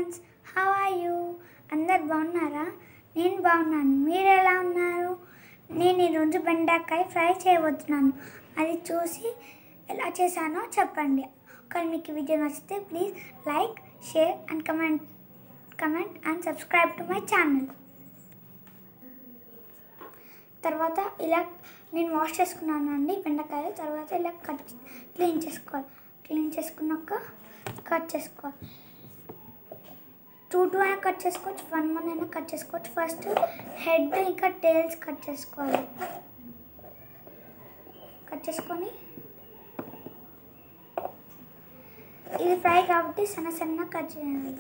Friends, how are you? అందరు బాగున్నారా? నేను బాగున్నాను. మీరు ఎలా ఉన్నారు? నేను ఈరోజు బెండకాయ ఫ్రై చేయబోతున్నాను. అది చూసి ఎలా చేశానో చెప్పండి. ఒకవేళ మీకు వీడియో నచ్చితే please like, share and comment and subscribe to my channel. తర్వాత ఇలా నేను వాష్ చేసుకున్నాను అండి బెండకాయలు. తర్వాత ఇలా క్లీన్ చేసుకోవాలి. క్లీన్ చేసుకున్నాక కట్ చేసుకోవాలి. 2 అయినా కట్ చేసుకోవచ్చు, 1 అయినా కట్ చేసుకోవచ్చు. ఫస్ట్ హెడ్ ఇంకా టేల్స్ కట్ చేసుకోవాలి. కట్ చేసుకొని ఇది ఫ్రై కాబట్టి సన్న కట్ చేయాలి.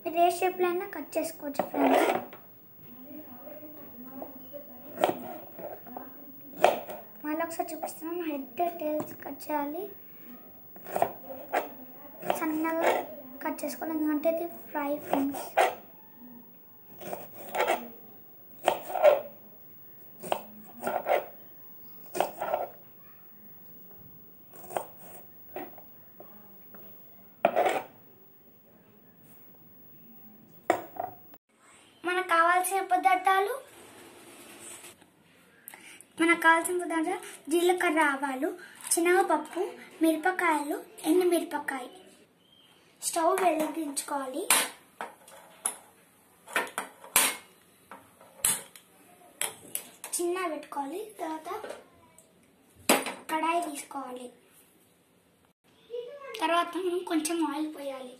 మీరు ఏ షేప్లో అయినా కట్ చేసుకోవచ్చు ఫ్రెండ్స్. మళ్ళీ ఒకసారి చూపిస్తున్నాను. హెడ్ టేల్స్ కట్ చేయాలి. సన్నగా కట్ చేసుకోవాలి, ఎందుకంటే ఇది ఫ్రై ఫ్రెండ్స్. మనకు కావాల్సిన పదార్థాలు జీలకర్ర, ఆవాలు, శనగపప్పు, మిరపకాయలు, ఎండుమిరపకాయ. స్టవ్ వెలిగించుకోవాలి. చిన్న పెట్టుకోవాలి. తర్వాత కడాయి తీసుకోవాలి. తర్వాత మనం కొంచెం ఆయిల్ పోయాలి.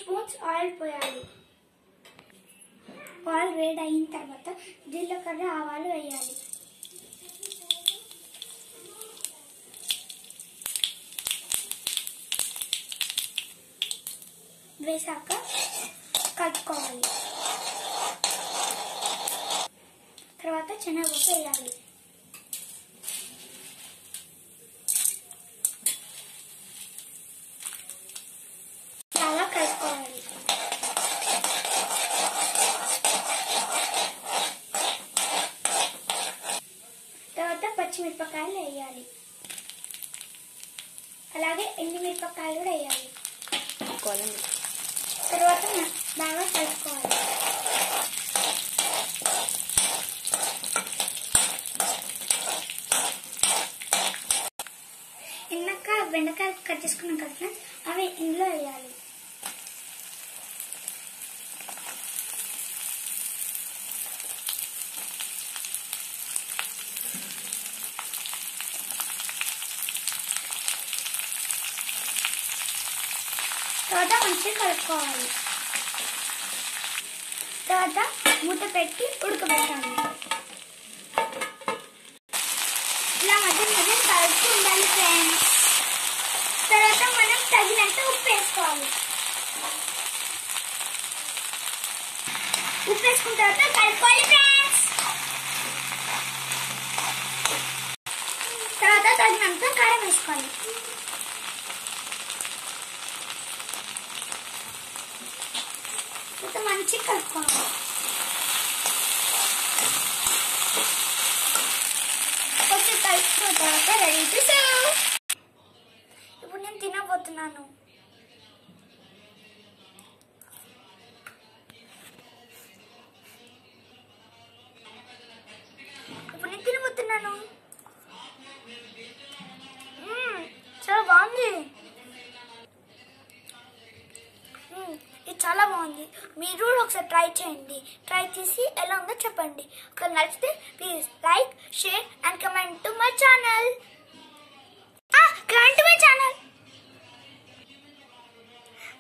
స్పూన్స్ ఆయిల్ పోయాలి. ఆయిల్ వేడి అయిన తర్వాత జీలకర్ర, ఆవాలు వేయాలి. వేసాక కలుపుకోవాలి. తర్వాత శనగపప్పు వేయాలి. కలుపుకోవాలి. తర్వాత పచ్చిమిరపకాయలు వేయాలి. అలాగే ఎండుమిరపకాయలు కూడా వేయాలి. తర్వాత బాగా కలుపుకోవాలి. ఇందాక బెండకాయలు కట్ చేసుకున్నాం కదా, అవి ఇందులో వేయాలి. తర్వాత మంచిగా కలుపుకోవాలి. తర్వాత మూత పెట్టి ఉడకబెట్టాలి. ఇలా మధ్య కలుపుతూ ఉండాలి ఫ్రెండ్స్. తర్వాత మనం తగినంత ఉప్పు వేసుకోవాలి. ఉప్పు వేసుకున్న తర్వాత కలుపుకోవాలి ఫ్రెండ్స్. తర్వాత తగినంత కారం వేసుకోవాలి. మంచిగా కలుపుకోవాలి. కొంచెం కలుపుకున్న తర్వాత రెడీ టు సర్వ్. ఇప్పుడు నేను తినబోతున్నాను. చాలా బాగుంది. ఇది చాలా బాగుంది. మీరు ఒకసారి ట్రై చేయండి. ట్రై చేసి ఎలా ఉందో చెప్పండి. ఒకవేళ నచ్చితే please like, share and comment to my channel.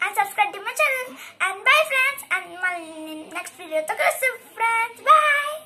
And subscribe to my channel. And bye friends. And my next video to go friends. Bye.